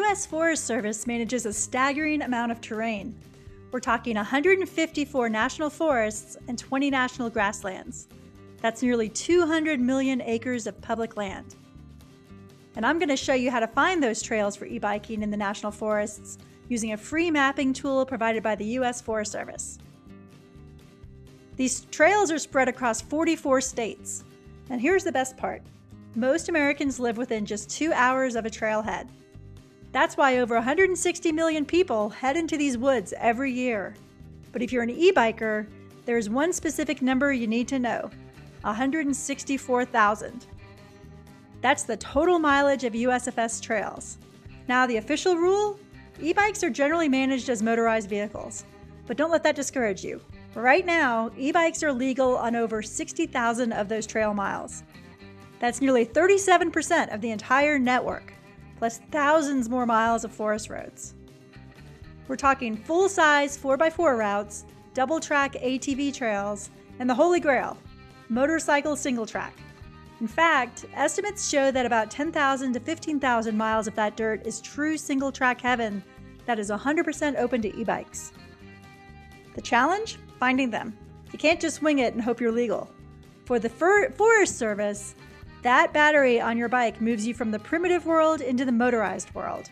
U.S. Forest Service manages a staggering amount of terrain. We're talking 154 national forests and 20 national grasslands. That's nearly 200 million acres of public land. And I'm going to show you how to find those trails for e-biking in the national forests using a free mapping tool provided by the U.S. Forest Service. These trails are spread across 44 states. And here's the best part. Most Americans live within just 2 hours of a trailhead. That's why over 160 million people head into these woods every year. But if you're an e-biker, there's one specific number you need to know: 164,000. That's the total mileage of USFS trails. Now, the official rule: e-bikes are generally managed as motorized vehicles. But don't let that discourage you. Right now, e-bikes are legal on over 60,000 of those trail miles. That's nearly 37% of the entire network, plus thousands more miles of forest roads. We're talking full-size 4x4 routes, double-track ATV trails, and the holy grail, motorcycle single-track. In fact, estimates show that about 10,000 to 15,000 miles of that dirt is true single-track heaven that is 100% open to e-bikes. The challenge? Finding them. You can't just wing it and hope you're legal. For the Forest Service, that battery on your bike moves you from the primitive world into the motorized world.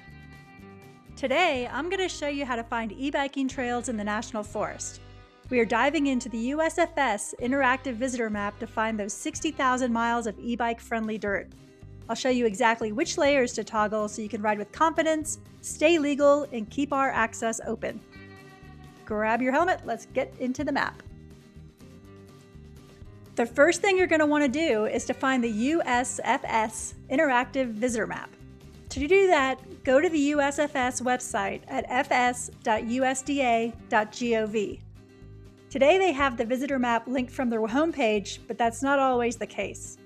Today, I'm going to show you how to find e-biking trails in the National Forest. We are diving into the USFS Interactive Visitor Map to find those 60,000 miles of e-bike friendly dirt. I'll show you exactly which layers to toggle so you can ride with confidence, stay legal, and keep our access open. Grab your helmet, let's get into the map. The first thing you're going to want to do is to find the USFS Interactive Visitor Map. To do that, go to the USFS website at fs.usda.gov. Today they have the visitor map linked from their homepage, but that's not always the case.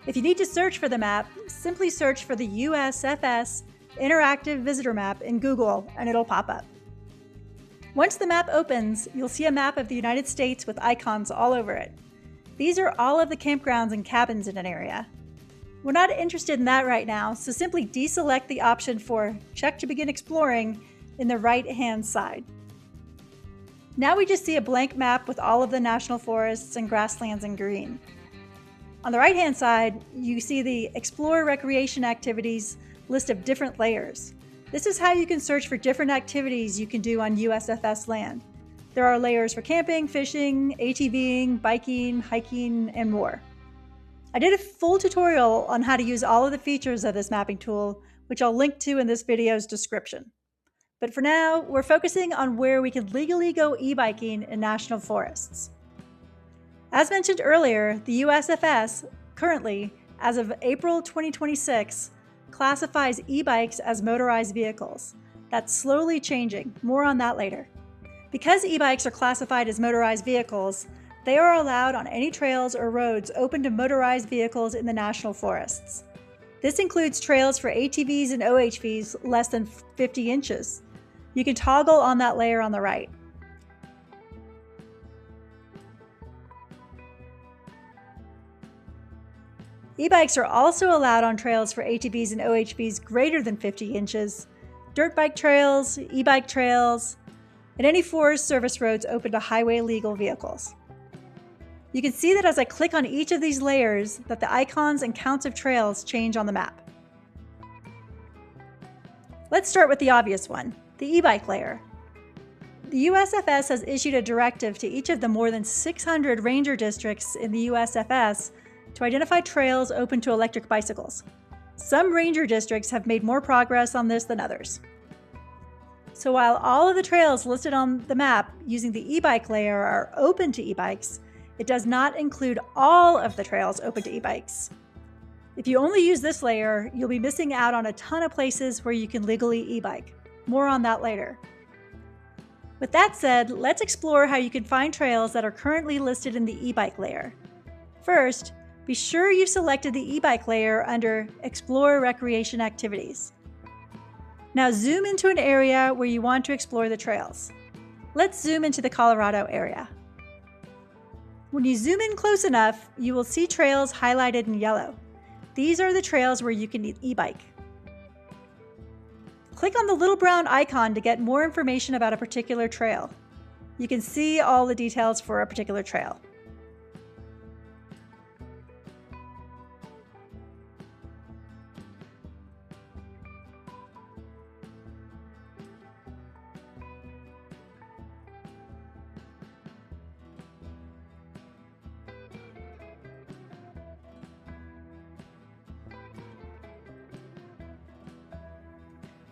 If you need to search for the map, simply search for the USFS Interactive Visitor Map in Google and it'll pop up. Once the map opens, you'll see a map of the United States with icons all over it. These are all of the campgrounds and cabins in an area. We're not interested in that right now, so simply deselect the option for Check to begin exploring in the right-hand side. Now we just see a blank map with all of the national forests and grasslands in green. On the right-hand side, you see the Explore Recreation Activities list of different layers. This is how you can search for different activities you can do on USFS land. There are layers for camping, fishing, ATVing, biking, hiking, and more. I did a full tutorial on how to use all of the features of this mapping tool, which I'll link to in this video's description. But for now, we're focusing on where we can legally go e-biking in national forests. As mentioned earlier, the USFS currently, as of April 2026, classifies e-bikes as motorized vehicles. That's slowly changing. More on that later. Because e-bikes are classified as motorized vehicles, they are allowed on any trails or roads open to motorized vehicles in the national forests. This includes trails for ATVs and OHVs less than 50 inches. You can toggle on that layer on the right. E-bikes are also allowed on trails for ATVs and OHVs greater than 50 inches, dirt bike trails, e-bike trails, and any Forest Service roads open to highway legal vehicles. You can see that as I click on each of these layers that the icons and counts of trails change on the map. Let's start with the obvious one, the e-bike layer. The USFS has issued a directive to each of the more than 600 ranger districts in the USFS to identify trails open to electric bicycles. Some ranger districts have made more progress on this than others. So while all of the trails listed on the map using the e-bike layer are open to e-bikes, it does not include all of the trails open to e-bikes. If you only use this layer, you'll be missing out on a ton of places where you can legally e-bike. More on that later. With that said, let's explore how you can find trails that are currently listed in the e-bike layer. First, be sure you've selected the e-bike layer under Explore Recreation Activities. Now zoom into an area where you want to explore the trails. Let's zoom into the Colorado area. When you zoom in close enough, you will see trails highlighted in yellow. These are the trails where you can e-bike. Click on the little brown icon to get more information about a particular trail. You can see all the details for a particular trail.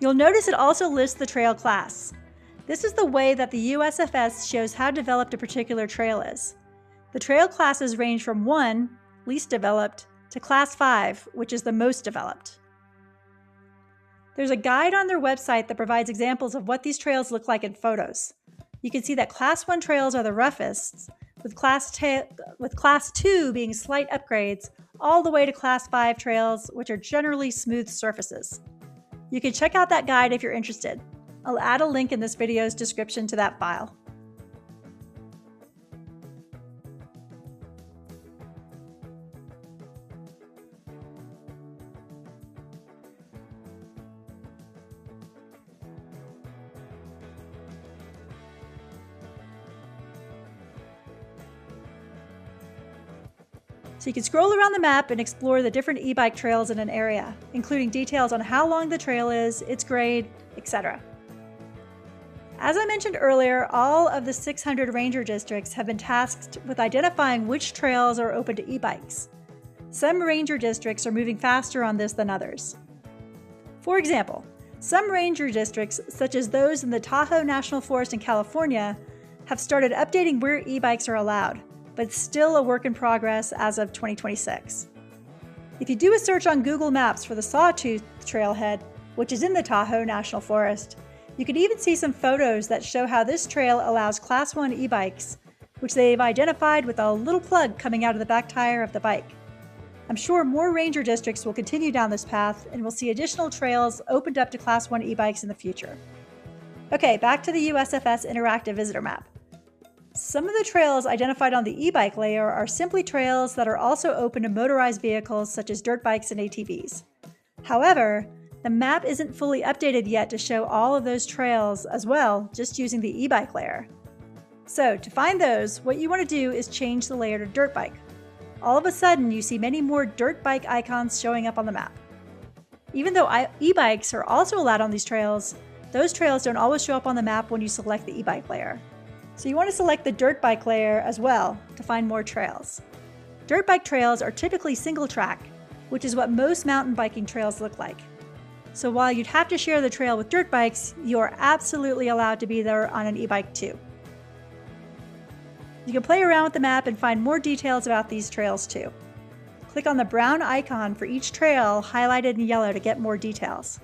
You'll notice it also lists the trail class. This is the way that the USFS shows how developed a particular trail is. The trail classes range from 1, least developed, to Class 5, which is the most developed. There's a guide on their website that provides examples of what these trails look like in photos. You can see that Class 1 trails are the roughest, with Class 2 being slight upgrades, all the way to Class 5 trails, which are generally smooth surfaces. You can check out that guide if you're interested. I'll add a link in this video's description to that file. So you can scroll around the map and explore the different e-bike trails in an area, including details on how long the trail is, its grade, etc. As I mentioned earlier, all of the 600 ranger districts have been tasked with identifying which trails are open to e-bikes. Some ranger districts are moving faster on this than others. For example, some ranger districts, such as those in the Tahoe National Forest in California, have started updating where e-bikes are allowed, but it's still a work in progress as of 2026. If you do a search on Google Maps for the Sawtooth Trailhead, which is in the Tahoe National Forest, you can even see some photos that show how this trail allows Class 1 e-bikes, which they've identified with a little plug coming out of the back tire of the bike. I'm sure more ranger districts will continue down this path, and we'll see additional trails opened up to Class 1 e-bikes in the future. Okay, back to the USFS Interactive Visitor Map. Some of the trails identified on the e-bike layer are simply trails that are also open to motorized vehicles such as dirt bikes and ATVs. However, the map isn't fully updated yet to show all of those trails as well, just using the e-bike layer. So to find those, what you want to do is change the layer to dirt bike. All of a sudden, you see many more dirt bike icons showing up on the map. Even though e-bikes are also allowed on these trails, those trails don't always show up on the map when you select the e-bike layer. So you want to select the dirt bike layer as well to find more trails. Dirt bike trails are typically single track, which is what most mountain biking trails look like. So while you'd have to share the trail with dirt bikes, you are absolutely allowed to be there on an e-bike too. You can play around with the map and find more details about these trails too. Click on the brown icon for each trail highlighted in yellow to get more details.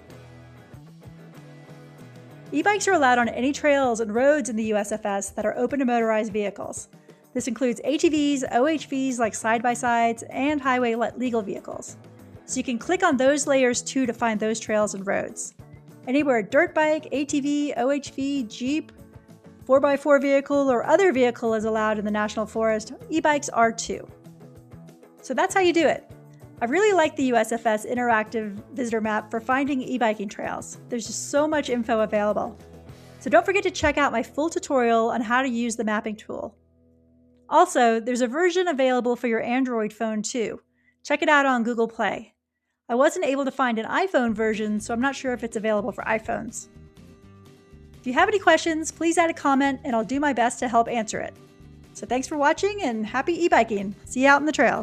E-bikes are allowed on any trails and roads in the USFS that are open to motorized vehicles. This includes ATVs, OHVs like side-by-sides, and highway legal vehicles. So you can click on those layers too to find those trails and roads. Anywhere a dirt bike, ATV, OHV, Jeep, 4x4 vehicle, or other vehicle is allowed in the National Forest, e-bikes are too. So that's how you do it. I really like the USFS Interactive Visitor Map for finding e-biking trails. There's just so much info available. So don't forget to check out my full tutorial on how to use the mapping tool. Also, there's a version available for your Android phone too. Check it out on Google Play. I wasn't able to find an iPhone version, so I'm not sure if it's available for iPhones. If you have any questions, please add a comment and I'll do my best to help answer it. So thanks for watching and happy e-biking. See you out in the trails.